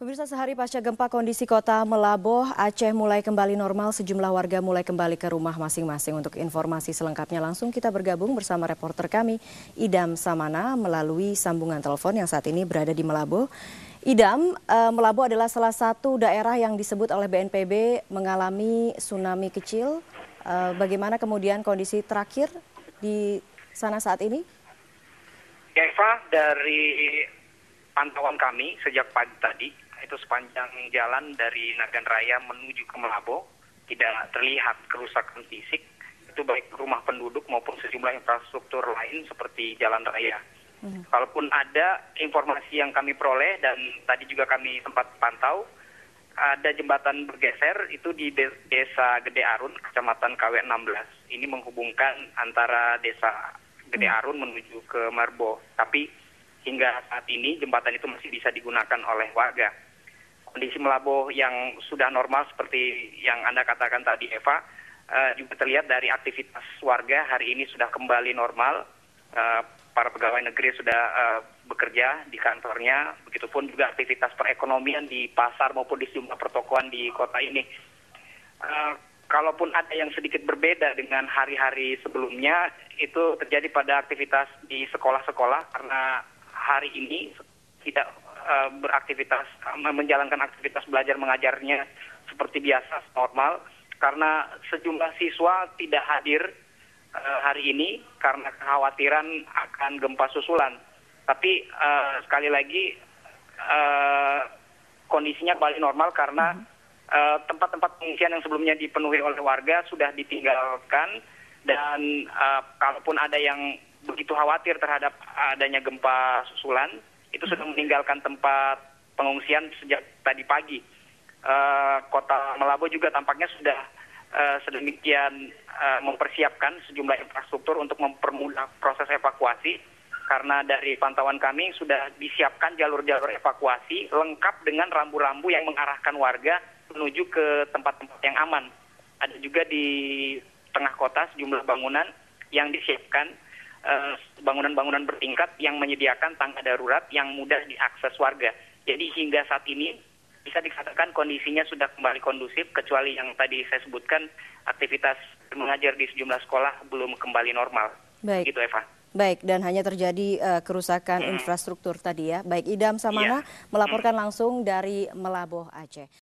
Pemirsa, sehari pasca gempa, kondisi kota Melaboh, Aceh mulai kembali normal. Sejumlah warga mulai kembali ke rumah masing-masing. Untuk informasi selengkapnya langsung kita bergabung bersama reporter kami, Idam Samana, melalui sambungan telepon yang saat ini berada di Melaboh. Idam, Melaboh adalah salah satu daerah yang disebut oleh BNPB mengalami tsunami kecil. Bagaimana kemudian kondisi terakhir di sana saat ini? Eva, dari pantauan kami sejak pagi tadi, itu sepanjang jalan dari Nagan Raya menuju ke Melaboh tidak terlihat kerusakan fisik, itu baik rumah penduduk maupun sejumlah infrastruktur lain seperti jalan raya. Kalaupun ada informasi yang kami peroleh dan tadi juga kami sempat pantau, ada jembatan bergeser itu di Desa Gede Arun, Kecamatan KW 16. Ini menghubungkan antara Desa Gede Arun menuju ke Melaboh. Tapi hingga saat ini jembatan itu masih bisa digunakan oleh warga. Kondisi Melaboh yang sudah normal seperti yang Anda katakan tadi, Eva, juga terlihat dari aktivitas warga hari ini sudah kembali normal. Para pegawai negeri sudah bekerja di kantornya, begitupun juga aktivitas perekonomian di pasar maupun di sejumlah pertokoan di kota ini. Kalaupun ada yang sedikit berbeda dengan hari-hari sebelumnya, itu terjadi pada aktivitas di sekolah-sekolah karena hari ini tidak beraktivitas, menjalankan aktivitas belajar mengajarnya seperti biasa, normal, karena sejumlah siswa tidak hadir hari ini karena kekhawatiran akan gempa susulan. Tapi sekali lagi kondisinya kembali normal karena tempat-tempat pengungsian yang sebelumnya dipenuhi oleh warga sudah ditinggalkan dan kalaupun ada yang begitu khawatir terhadap adanya gempa susulan, itu sudah meninggalkan tempat pengungsian sejak tadi pagi. Kota Melaboh juga tampaknya sudah sedemikian mempersiapkan sejumlah infrastruktur untuk mempermudah proses evakuasi, karena dari pantauan kami sudah disiapkan jalur-jalur evakuasi lengkap dengan rambu-rambu yang mengarahkan warga menuju ke tempat-tempat yang aman. Ada juga di tengah kota sejumlah bangunan yang disiapkan, bangunan-bangunan bertingkat yang menyediakan tangga darurat yang mudah diakses warga. Jadi hingga saat ini bisa dikatakan kondisinya sudah kembali kondusif, kecuali yang tadi saya sebutkan aktivitas mengajar di sejumlah sekolah belum kembali normal. Baik. Gitu, Eva. Baik, dan hanya terjadi kerusakan infrastruktur tadi ya. Baik, Idam Samana melaporkan langsung dari Melaboh, Aceh.